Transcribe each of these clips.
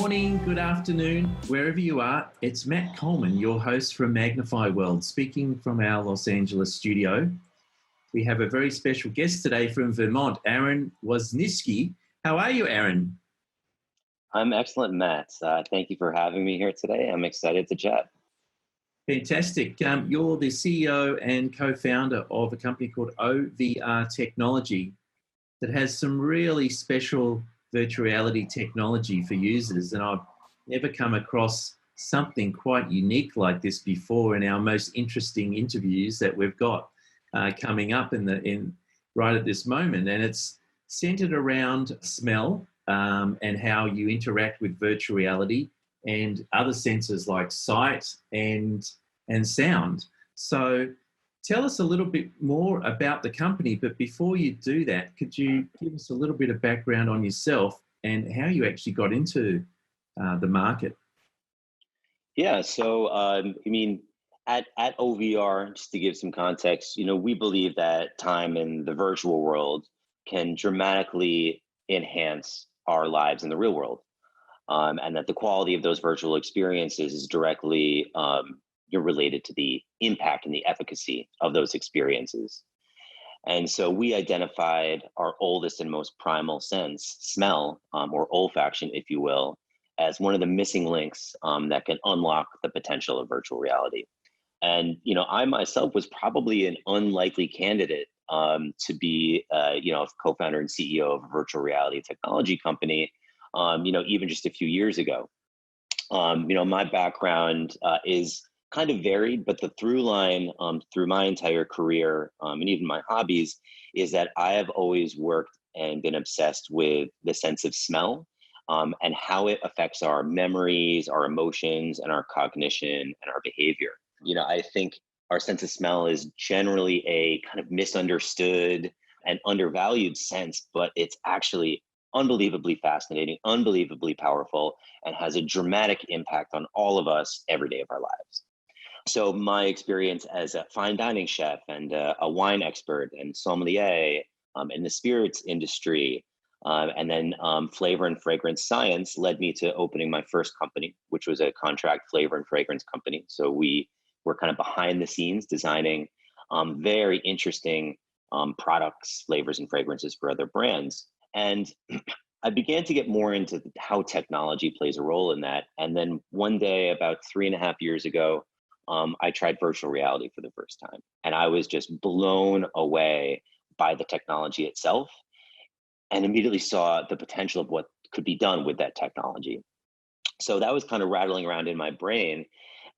morning, good afternoon, wherever you are. It's Matt Coleman, your host from Magnify World, speaking from our Los Angeles studio. We have a very special guest today from Vermont, Aaron Wisniewski. How are you, Aaron? I'm excellent, Matt. Thank you for having me here today. I'm excited to chat. Fantastic. You're the CEO and co-founder of a company called OVR Technology that has some really special virtual reality technology for users. And I've never come across something quite unique like this before in our most interesting interviews that we've got coming up right at this moment. And it's centered around smell and how you interact with virtual reality and other senses like sight and sound. So tell us a little bit more about the company, but before you do that, could you give us a little bit of background on yourself and how you actually got into the market? Yeah, so at OVR, just to give some context, we believe that time in the virtual world can dramatically enhance our lives in the real world, and that the quality of those virtual experiences is directly related to the impact and the efficacy of those experiences. And so we identified our oldest and most primal sense, smell, or olfaction, if you will, as one of the missing links that can unlock the potential of virtual reality. And, I myself was probably an unlikely candidate to be, co-founder and CEO of a virtual reality technology company, even just a few years ago. My background is kind of varied, but the through line through my entire career and even my hobbies is that I have always worked and been obsessed with the sense of smell and how it affects our memories, our emotions, and our cognition and our behavior. I think our sense of smell is generally a kind of misunderstood and undervalued sense, but it's actually unbelievably fascinating, unbelievably powerful, and has a dramatic impact on all of us every day of our lives. So my experience as a fine dining chef and a wine expert and sommelier in the spirits industry, and then flavor and fragrance science led me to opening my first company, which was a contract flavor and fragrance company. So we were kind of behind the scenes designing very interesting products, flavors, and fragrances for other brands. And I began to get more into how technology plays a role in that. And then one day, about 3.5 years ago, I tried virtual reality for the first time. And I was just blown away by the technology itself and immediately saw the potential of what could be done with that technology. So that was kind of rattling around in my brain.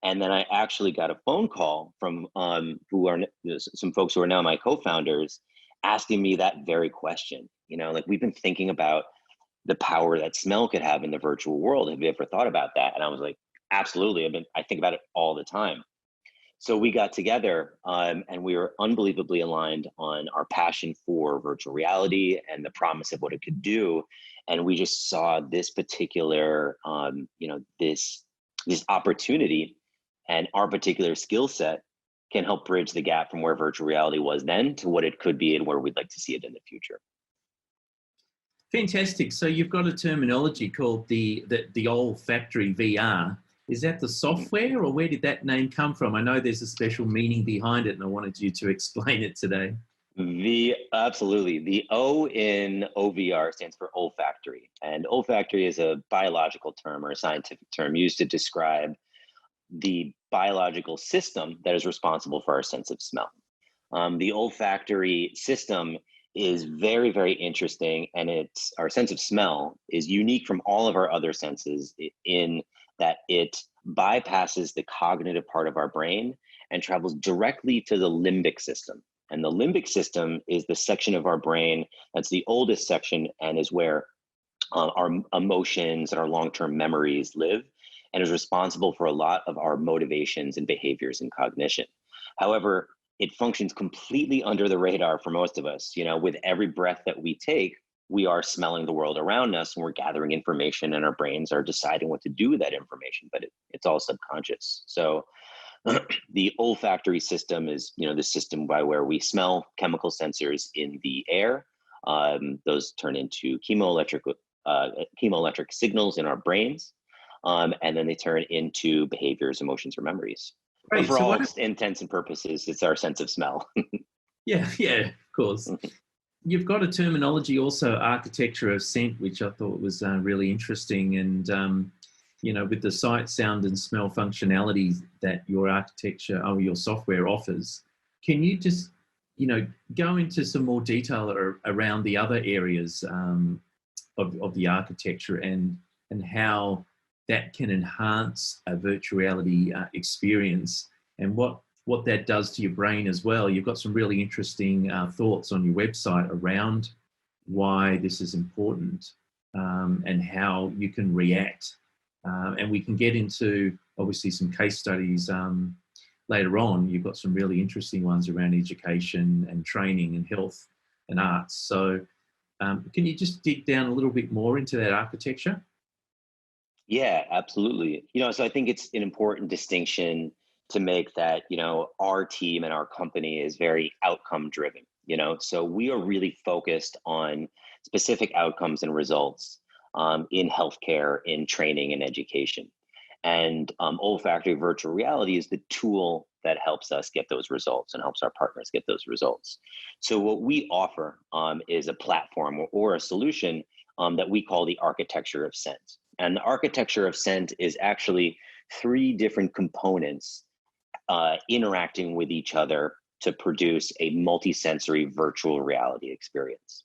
And then I actually got a phone call from some folks who are now my co-founders asking me that very question. We've been thinking about the power that smell could have in the virtual world. Have you ever thought about that? And I was like, absolutely. I think about it all the time. So we got together and we were unbelievably aligned on our passion for virtual reality and the promise of what it could do. And we just saw this particular, this opportunity, and our particular skill set can help bridge the gap from where virtual reality was then to what it could be and where we'd like to see it in the future. Fantastic. So you've got a terminology called the Olfactory VR. Is that the software, or where did that name come from? I know there's a special meaning behind it, and I wanted you to explain it today. Absolutely. The O in OVR stands for olfactory, and olfactory is a biological term or a scientific term used to describe the biological system that is responsible for our sense of smell. The olfactory system is very, very interesting, and our sense of smell is unique from all of our other senses in that it bypasses the cognitive part of our brain and travels directly to the limbic system. And the limbic system is the section of our brain that's the oldest section and is where our emotions and our long-term memories live, and is responsible for a lot of our motivations and behaviors and cognition. However, it functions completely under the radar for most of us. With every breath that we take, we are smelling the world around us and we're gathering information, and our brains are deciding what to do with that information, but it's all subconscious. So the olfactory system is, the system by where we smell chemical sensors in the air. Those turn into chemoelectric signals in our brains. and then they turn into behaviors, emotions, or memories. But Great. for So all what? intents and purposes, it's our sense of smell. Yeah, yeah, of course. You've got a terminology also, architecture of scent, which I thought was really interesting. And, with the sight, sound, and smell functionalities that your architecture or your software offers, can you just, go into some more detail around the other areas of the architecture and how that can enhance a virtual reality experience and what that does to your brain as well? You've got some really interesting thoughts on your website around why this is important and how you can react. And we can get into obviously some case studies later on. You've got some really interesting ones around education and training and health and arts. So can you just dig down a little bit more into that architecture? Yeah, absolutely. So I think it's an important distinction to make that, our team and our company is very outcome driven, so we are really focused on specific outcomes and results in healthcare, in training and education. And olfactory virtual reality is the tool that helps us get those results and helps our partners get those results. So what we offer is a platform or a solution that we call the architecture of scent. And the architecture of scent is actually three different components interacting with each other to produce a multisensory virtual reality experience.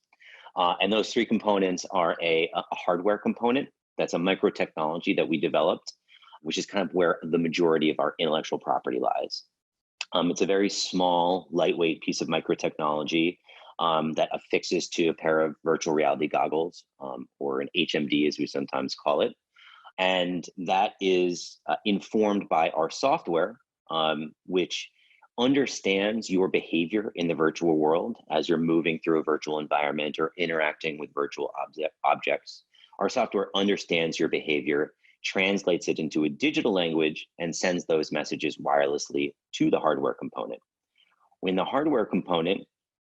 And those three components are a hardware component. That's a micro technology that we developed, which is kind of where the majority of our intellectual property lies. It's a very small, lightweight piece of micro technology that affixes to a pair of virtual reality goggles, or an HMD as we sometimes call it. And that is informed by our software, which understands your behavior in the virtual world as you're moving through a virtual environment or interacting with virtual objects. Our software understands your behavior, translates it into a digital language, and sends those messages wirelessly to the hardware component. When the hardware component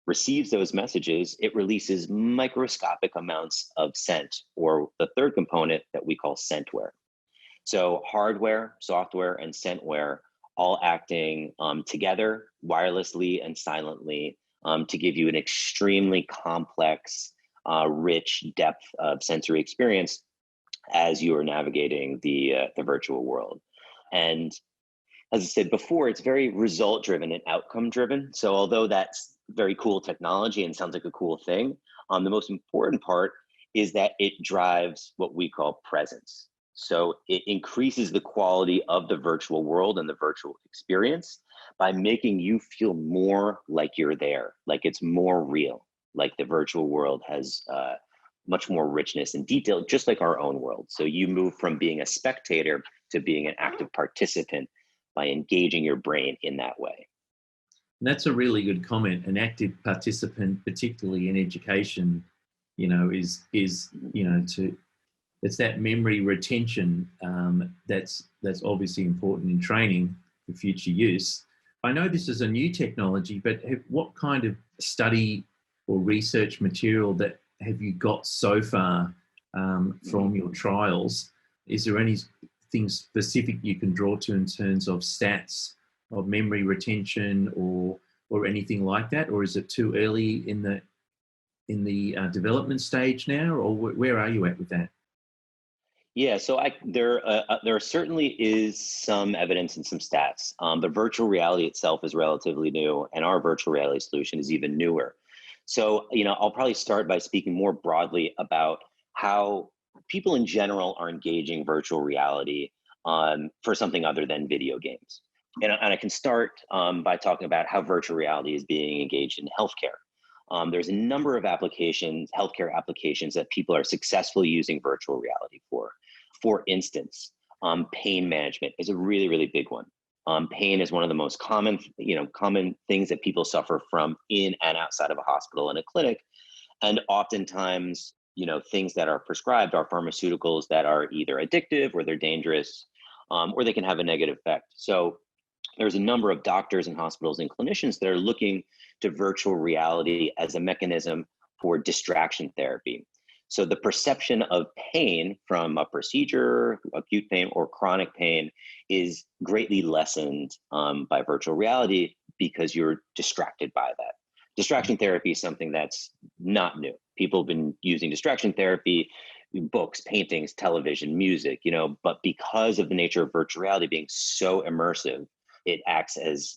receives those messages, it releases microscopic amounts of scent, or the third component that we call scentware. So hardware, software, and scentware all acting together wirelessly and silently to give you an extremely complex, rich depth of sensory experience as you are navigating the virtual world. And as I said before, it's very result driven and outcome driven. So although that's very cool technology and sounds like a cool thing, the most important part is that it drives what we call presence. So it increases the quality of the virtual world and the virtual experience by making you feel more like you're there, like it's more real, like the virtual world has much more richness and detail, just like our own world. So you move from being a spectator to being an active participant by engaging your brain in that way. And that's a really good comment. An active participant, particularly in education, is it's that memory retention that's obviously important in training for future use. I know this is a new technology, but what kind of study or research material that have you got so far from your trials? Is there anything specific you can draw to in terms of stats of memory retention or anything like that, or is it too early in the development stage now, or where are you at with that? Yeah, so there certainly is some evidence and some stats. The virtual reality itself is relatively new, and our virtual reality solution is even newer. So, I'll probably start by speaking more broadly about how people in general are engaging virtual reality for something other than video games. And I can start by talking about how virtual reality is being engaged in healthcare. There's a number of applications, healthcare applications, that people are successfully using virtual reality for. For instance, pain management is a really, really big one. Pain is one of the most common things that people suffer from in and outside of a hospital and a clinic. And oftentimes, things that are prescribed are pharmaceuticals that are either addictive or they're dangerous, or they can have a negative effect. So there's a number of doctors and hospitals and clinicians that are looking to virtual reality as a mechanism for distraction therapy. So the perception of pain from a procedure, acute pain or chronic pain, is greatly lessened by virtual reality because you're distracted by that. Distraction therapy is something that's not new. People have been using distraction therapy, books, paintings, television, music, but because of the nature of virtual reality being so immersive, it acts as,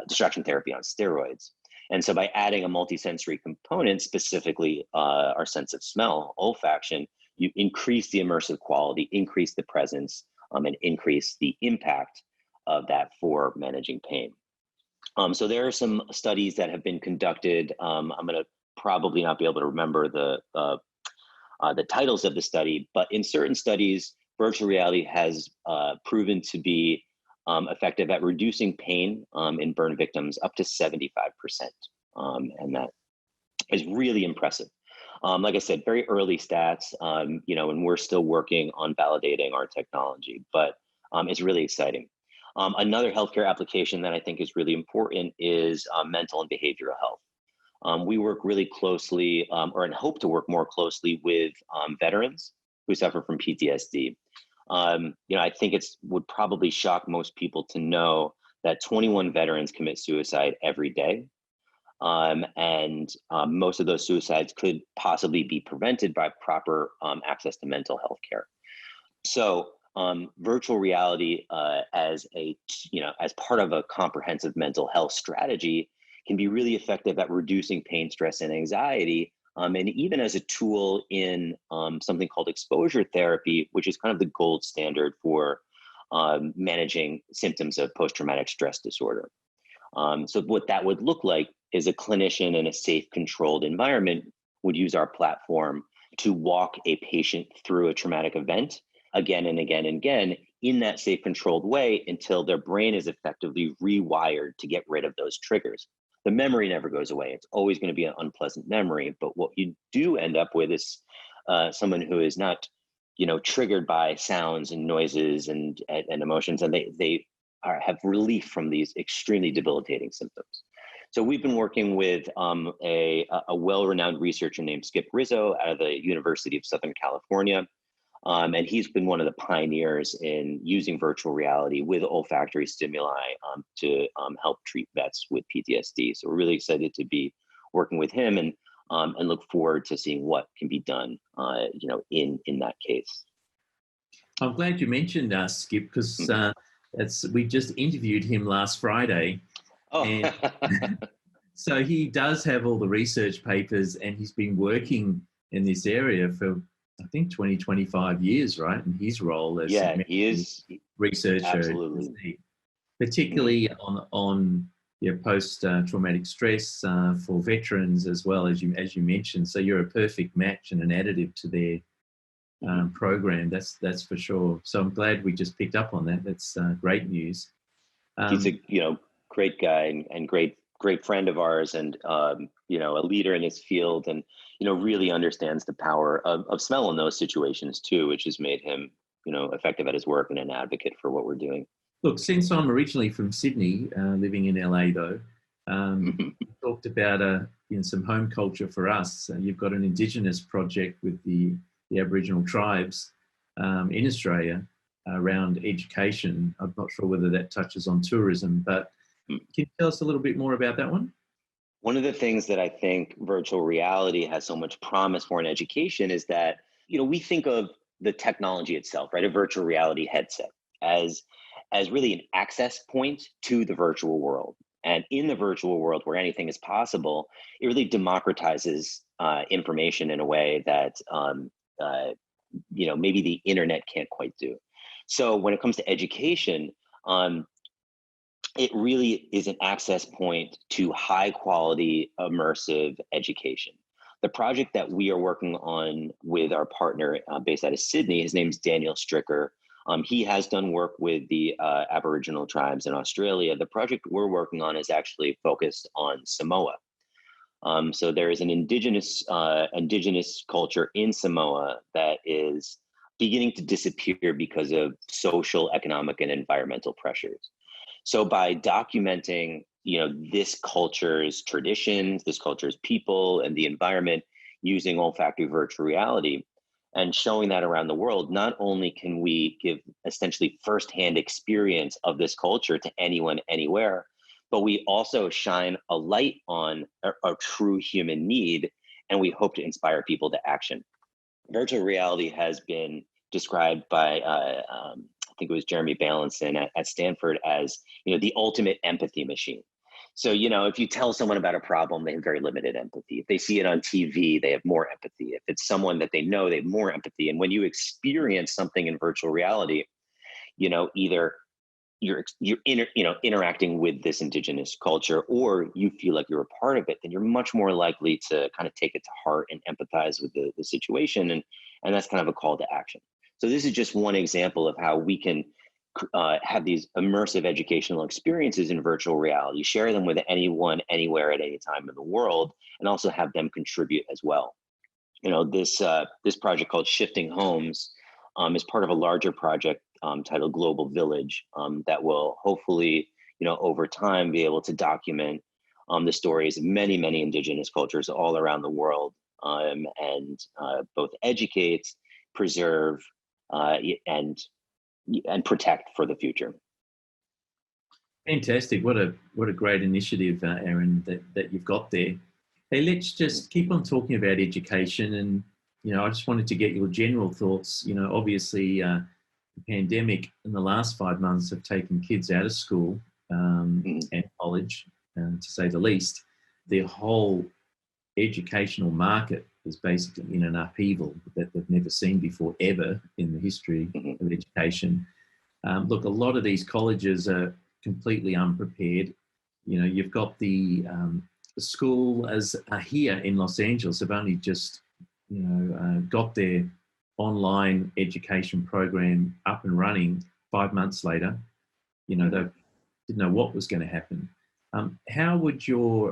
distraction therapy on steroids. And so by adding a multisensory component, specifically our sense of smell, olfaction, you increase the immersive quality, increase the presence, and increase the impact of that for managing pain. So there are some studies that have been conducted. I'm going to probably not be able to remember the titles of the study, but in certain studies, virtual reality has proven to be effective at reducing pain in burn victims up to 75%. And that is really impressive. Like I said, very early stats, and we're still working on validating our technology, but it's really exciting. Another healthcare application that I think is really important is mental and behavioral health. We work really closely, and hope to work more closely with veterans who suffer from PTSD. I think would probably shock most people to know that 21 veterans commit suicide every day. And most of those suicides could possibly be prevented by proper access to mental health care. So virtual reality as part of a comprehensive mental health strategy can be really effective at reducing pain, stress, and anxiety. And even as a tool in something called exposure therapy, which is kind of the gold standard for managing symptoms of post-traumatic stress disorder. So what that would look like is a clinician in a safe, controlled environment would use our platform to walk a patient through a traumatic event again and again and again in that safe, controlled way until their brain is effectively rewired to get rid of those triggers. The memory never goes away. It's always going to be an unpleasant memory. But what you do end up with is someone who is not, triggered by sounds and noises and emotions, and they have relief from these extremely debilitating symptoms. So we've been working with a well-renowned researcher named Skip Rizzo out of the University of Southern California. And he's been one of the pioneers in using virtual reality with olfactory stimuli to help treat vets with PTSD. So we're really excited to be working with him and look forward to seeing what can be done, in that case. I'm glad you mentioned Skip, because we just interviewed him last Friday. Oh. And so he does have all the research papers, and he's been working in this area for, I think, 20, 25 years, right? In his role as he is researcher, absolutely. Particularly on post-traumatic stress for veterans, as well as you mentioned. So you're a perfect match and an additive to their program. That's for sure. So I'm glad we just picked up on that. That's great news. He's a great guy and great friend of ours, and a leader in his field, and really understands the power of smell in those situations too, which has made him effective at his work and an advocate for what we're doing. Look, since I'm originally from Sydney, living in LA though, you talked about some home culture for us. You've got an Indigenous project with the Aboriginal tribes in Australia around education. I'm not sure whether that touches on tourism, but can you tell us a little bit more about that one? One of the things that I think virtual reality has so much promise for in education is that, we think of the technology itself, right? A virtual reality headset as really an access point to the virtual world. And in the virtual world where anything is possible, it really democratizes information in a way that, maybe the internet can't quite do. So when it comes to education, it really is an access point to high quality, immersive education. The project that we are working on with our partner based out of Sydney, his name's Daniel Stricker. He has done work with the Aboriginal tribes in Australia. The project we're working on is actually focused on Samoa. So there is an indigenous culture in Samoa that is beginning to disappear because of social, economic, and environmental pressures. So by documenting, this culture's traditions, this culture's people, and the environment, using olfactory virtual reality and showing that around the world. Not only can we give essentially firsthand experience of this culture to anyone, anywhere, but we also shine a light on a true human need, and we hope to inspire people to action. Virtual reality has been described by, I think it was Jeremy Balanson at Stanford as, the ultimate empathy machine. So, if you tell someone about a problem, they have very limited empathy. If they see it on TV, they have more empathy. If it's someone that they know, they have more empathy. And when you experience something in virtual reality, either interacting with this indigenous culture, or you feel like you're a part of it, then you're much more likely to kind of take it to heart and empathize with the situation. And that's kind of a call to action. So this is just one example of how we can have these immersive educational experiences in virtual reality, share them with anyone, anywhere, at any time in the world, and also have them contribute as well. This project called Shifting Homes is part of a larger project titled Global Village that will hopefully, over time be able to document the stories of many, many indigenous cultures all around the world, and both educate, preserve, and protect for the future. Fantastic! What a great initiative, Aaron, that you've got there. Hey, let's just keep on talking about education, and I just wanted to get your general thoughts. Obviously, the pandemic in the last 5 months have taken kids out of school and college, to say the least. Their whole educational market is basically in an upheaval that they've never seen before, ever in the history of education. Look, a lot of these colleges are completely unprepared. You've got the school as here in Los Angeles have only just, got their online education program up and running 5 months later. They didn't know what was going to happen. How would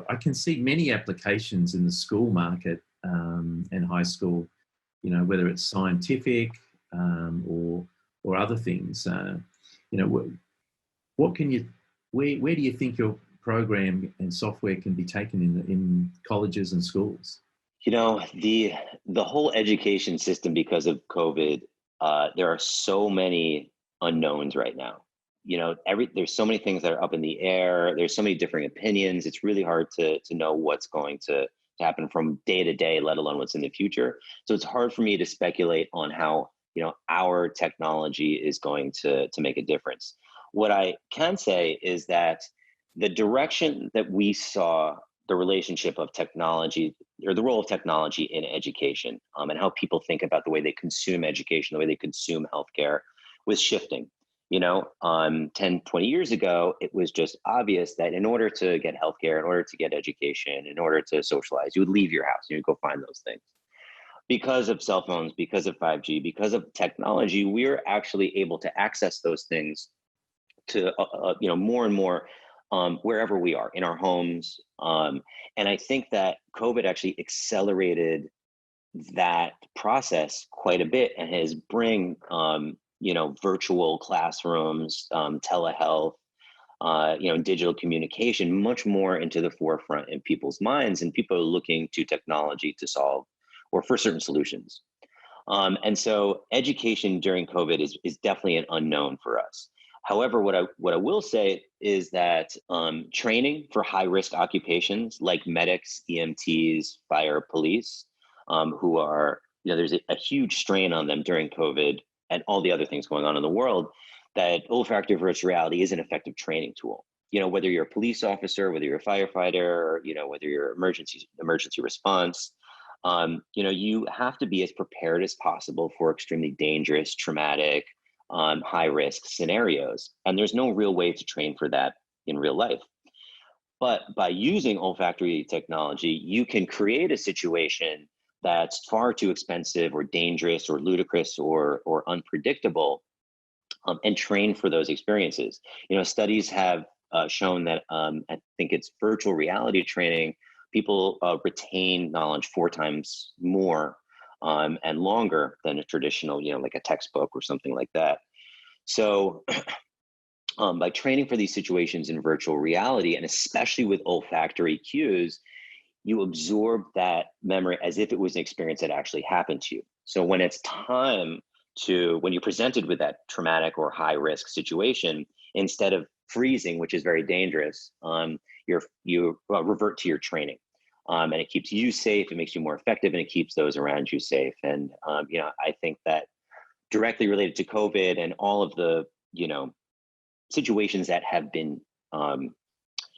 I can see many applications in the school market and high school, whether it's scientific or other things. What can you, where do you think your program and software can be taken in colleges and schools? The whole education system, because of COVID, there are so many unknowns right now. There's so many things that are up in the air. There's so many different opinions. It's really hard to know what's going to happen from day to day, let alone what's in the future. So it's hard for me to speculate on how, our technology is going to make a difference. What I can say is that the direction that we saw the relationship of technology, or the role of technology in education, and how people think about the way they consume education, the way they consume healthcare, was shifting. 10, 20 years ago, it was just obvious that in order to get healthcare, in order to get education, in order to socialize, you would leave your house, you'd go find those things. Because of cell phones, because of 5G, because of technology, we're actually able to access those things to, more and more wherever we are, in our homes. And I think that COVID actually accelerated that process quite a bit and has bring virtual classrooms, telehealth, digital communication much more into the forefront in people's minds, and people are looking to technology to solve or for certain solutions. And so education during COVID is definitely an unknown for us. However, what I will say is that training for high risk occupations like medics, EMTs, fire, police, who are, there's a huge strain on them during COVID and all the other things going on in the world, that olfactory virtual reality is an effective training tool. Whether you're a police officer, whether you're a firefighter, whether you're emergency response, you have to be as prepared as possible for extremely dangerous, traumatic, high risk scenarios. And there's no real way to train for that in real life. But by using olfactory technology, you can create a situation that's far too expensive or dangerous or ludicrous or unpredictable, and train for those experiences. Studies have shown that I think it's virtual reality training, people retain knowledge 4 times more and longer than a traditional, like a textbook or something like that. So by training for these situations in virtual reality, and especially with olfactory cues, you absorb that memory as if it was an experience that actually happened to you. So when it's time when you're presented with that traumatic or high risk situation, instead of freezing, which is very dangerous, you revert to your training. And it keeps you safe, it makes you more effective, and it keeps those around you safe. And, I think that directly related to COVID and all of the, situations that have been, kind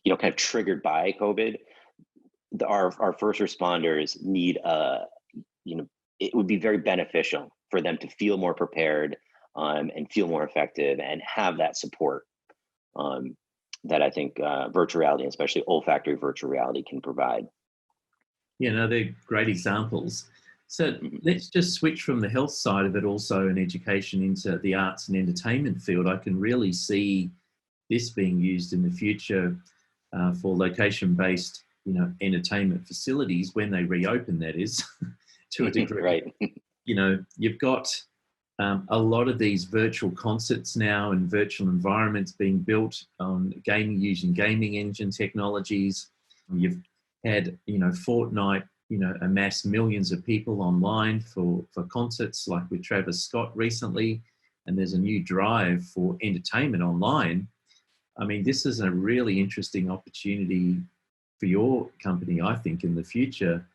of triggered by COVID, our first responders need, it would be very beneficial for them to feel more prepared, and feel more effective and have that support, that I think virtual reality, especially olfactory virtual reality, can provide. Yeah, no, they're great examples. So let's just switch from the health side of it also in education into the arts and entertainment field. I can really see this being used in the future for location-based, entertainment facilities when they reopen, that is, to a degree. Right. You've got a lot of these virtual concerts now and virtual environments being built on gaming, using gaming engine technologies. You've had, Fortnite, amass millions of people online for concerts, like with Travis Scott recently, and there's a new drive for entertainment online. I mean, this is a really interesting opportunity for your company, I think, in the future.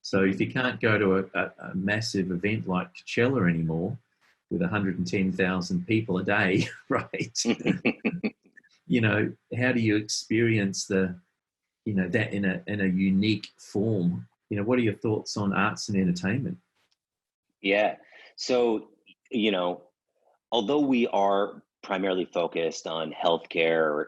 So if you can't go to a massive event like Coachella anymore with 110,000 people a day, right? How do you experience that in a unique form? What are your thoughts on arts and entertainment? Yeah. So, although we are primarily focused on healthcare,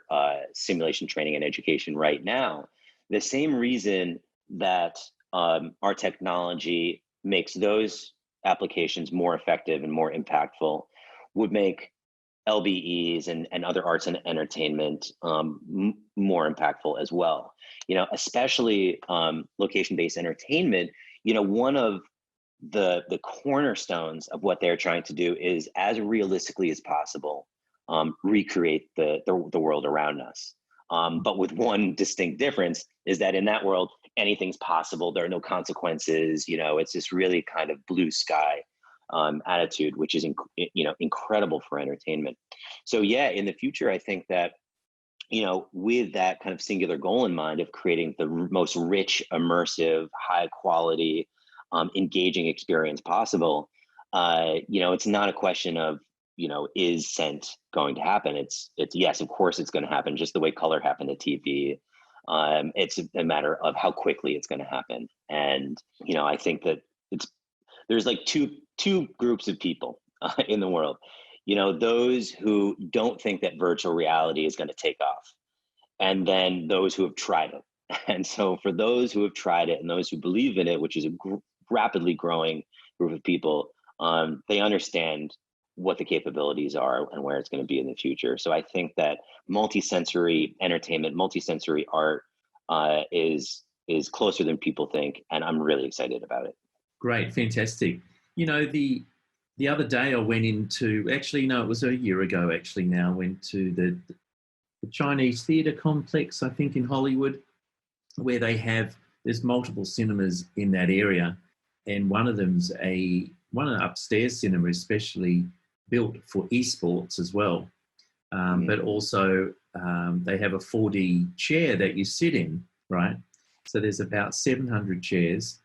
simulation training and education right now, the same reason that our technology makes those applications more effective and more impactful would make LBEs and other arts and entertainment more impactful as well. Especially location-based entertainment. One of the cornerstones of what they're trying to do is, as realistically as possible, recreate the world around us. But with one distinct difference, is that in that world, anything's possible. There are no consequences. It's this really kind of blue sky attitude, which is incredible for entertainment. So yeah, in the future, I think that with that kind of singular goal in mind of creating the most rich, immersive, high quality, engaging experience possible, it's not a question of is scent going to happen? It's yes, of course it's going to happen, just the way color happened to TV. It's a matter of how quickly it's going to happen. And I think that there's like two groups of people in the world. Those who don't think that virtual reality is going to take off, and then those who have tried it. And so for those who have tried it and those who believe in it, which is a rapidly growing group of people, they understand what the capabilities are and where it's going to be in the future. So I think that multisensory entertainment, multisensory art is closer than people think, and I'm really excited about it. Great, fantastic. The other day I went into, actually, no, it was a year ago, actually now, went to the Chinese theatre complex, I think, in Hollywood, where there's multiple cinemas in that area. And one of them's one of the upstairs cinema especially built for esports as well. But also they have a 4D chair that you sit in, right? So there's about 700 chairs.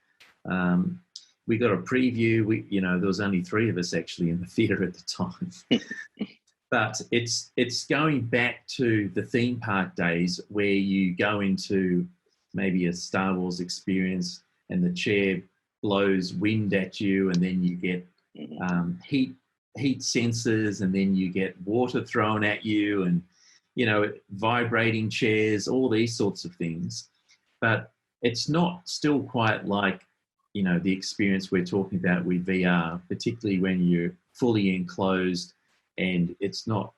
We got a preview. There was only 3 of us actually in the theatre at the time. But it's going back to the theme park days where you go into maybe a Star Wars experience and the chair blows wind at you, and then you get heat sensors, and then you get water thrown at you, and vibrating chairs, all these sorts of things. But it's not still quite like the experience we're talking about with VR, particularly when you're fully enclosed and it's not,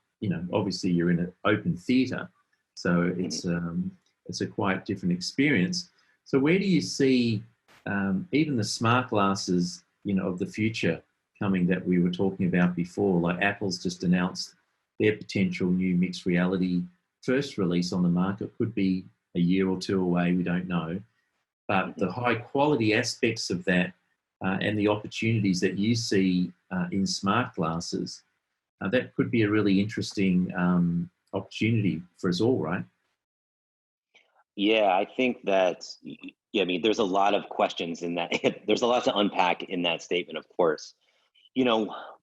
obviously you're in an open theatre, so it's a quite different experience. So where do you see even the smart glasses, of the future coming that we were talking about before? Like Apple's just announced their potential new mixed reality first release on the market, could be a year or 2 away, we don't know. but the high quality aspects of that and the opportunities that you see in smart glasses, that could be a really interesting opportunity for us all, right? Yeah, I think that, yeah, I mean, there's a lot of questions in that. There's a lot to unpack in that statement, of course.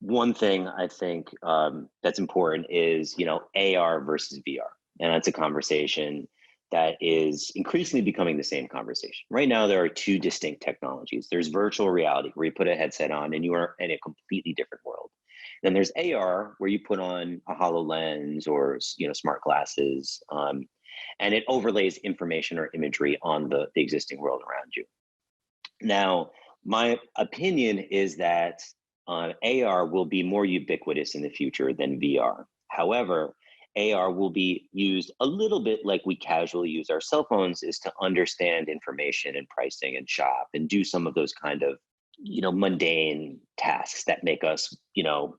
One thing I think that's important is, AR versus VR. And that's a conversation that is increasingly becoming the same conversation. Right now, there are two distinct technologies. There's virtual reality, where you put a headset on and you are in a completely different world. Then there's AR, where you put on a HoloLens or, smart glasses, and it overlays information or imagery on the existing world around you. Now, my opinion is that AR will be more ubiquitous in the future than VR. However, AR will be used a little bit like we casually use our cell phones, is to understand information and pricing and shop and do some of those kind of, mundane tasks that make us,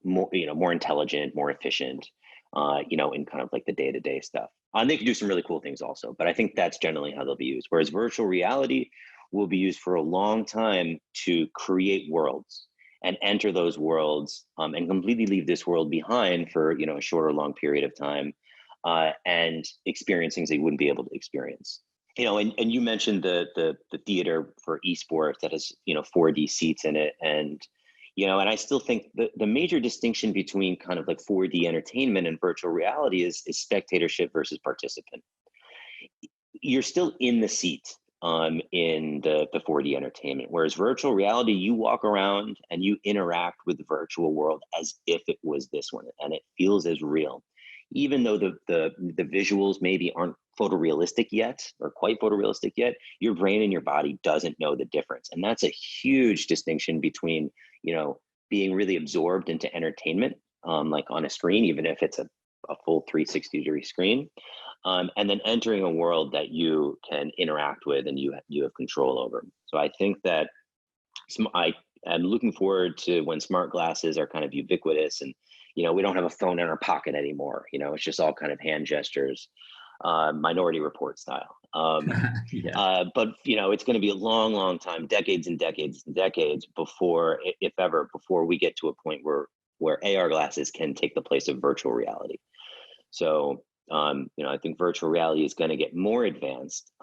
more intelligent, more efficient, in kind of like the day-to-day stuff. And they can do some really cool things also, but I think that's generally how they'll be used. Whereas virtual reality will be used for a long time to create worlds and enter those worlds, and completely leave this world behind for a short or long period of time, and experience things they wouldn't be able to experience. And you mentioned the theater for esports that has 4D seats in it, and and I still think the major distinction between kind of like 4D entertainment and virtual reality is spectatorship versus participant. You're still in the seat in the 4D entertainment, whereas virtual reality, you walk around and you interact with the virtual world as if it was this one, and it feels as real. Even though the visuals maybe aren't photorealistic yet, or quite photorealistic yet, your brain and your body doesn't know the difference. And that's a huge distinction between, being really absorbed into entertainment, like on a screen, even if it's a full 360-degree screen, and then entering a world that you can interact with and you have control over. So I think that I am looking forward to when smart glasses are kind of ubiquitous, and we don't have a phone in our pocket anymore. It's just all kind of hand gestures, Minority Report style. Yeah. But it's going to be a long, long time, decades and decades and decades before, if ever, before we get to a point where AR glasses can take the place of virtual reality. So, I think virtual reality is going to get more advanced,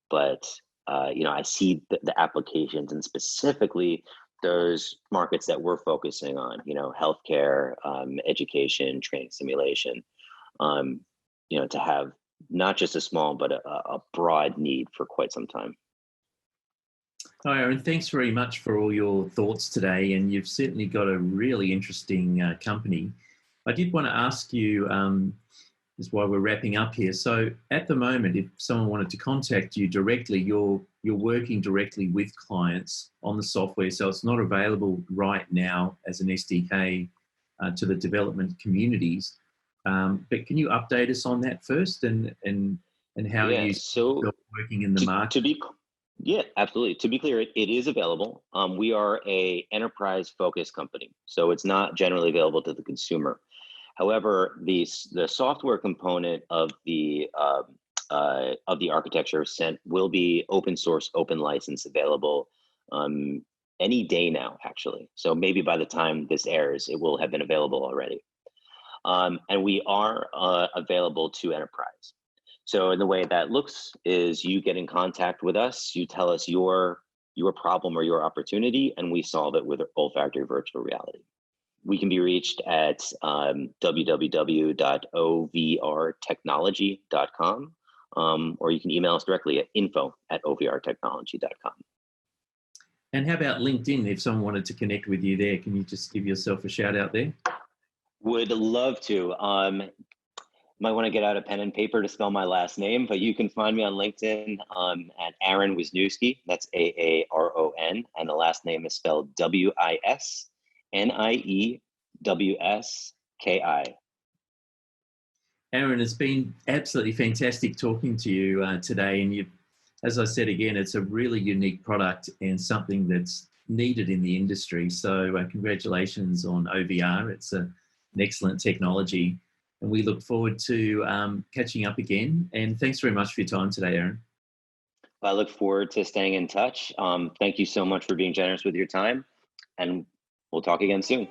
but I see the applications, and specifically those markets that we're focusing on, healthcare, education, training simulation, to have not just a small, but a broad need for quite some time. Hi, Aaron. Thanks very much for all your thoughts today. And you've certainly got a really interesting company. I did want to ask you, is why we're wrapping up here. So at the moment, if someone wanted to contact you directly, you're working directly with clients on the software. So it's not available right now as an SDK to the development communities. But can you update us on that first, and how you're working in the market? Yeah, absolutely. To be clear, it is available. We are a enterprise-focused company, so it's not generally available to the consumer. However, the software component of the architecture will be open source, open license, available any day now, actually. So maybe by the time this airs, it will have been available already. And we are available to enterprise. So in the way that looks is you get in contact with us, you tell us your problem or your opportunity, and we solve it with olfactory virtual reality. We can be reached at www.overtechnology.com, or you can email us directly at info@overtechnology.com. And how about LinkedIn? If someone wanted to connect with you there, can you just give yourself a shout out there? Would love to. Might want to get out a pen and paper to spell my last name, but you can find me on LinkedIn at Aaron Wisniewski. That's Aaron, and the last name is spelled Wisniewski. Aaron, it's been absolutely fantastic talking to you today. And as I said again, it's a really unique product and something that's needed in the industry. So congratulations on OVR. It's an excellent technology. And we look forward to catching up again. And thanks very much for your time today, Aaron. I look forward to staying in touch. Thank you so much for being generous with your time, and we'll talk again soon.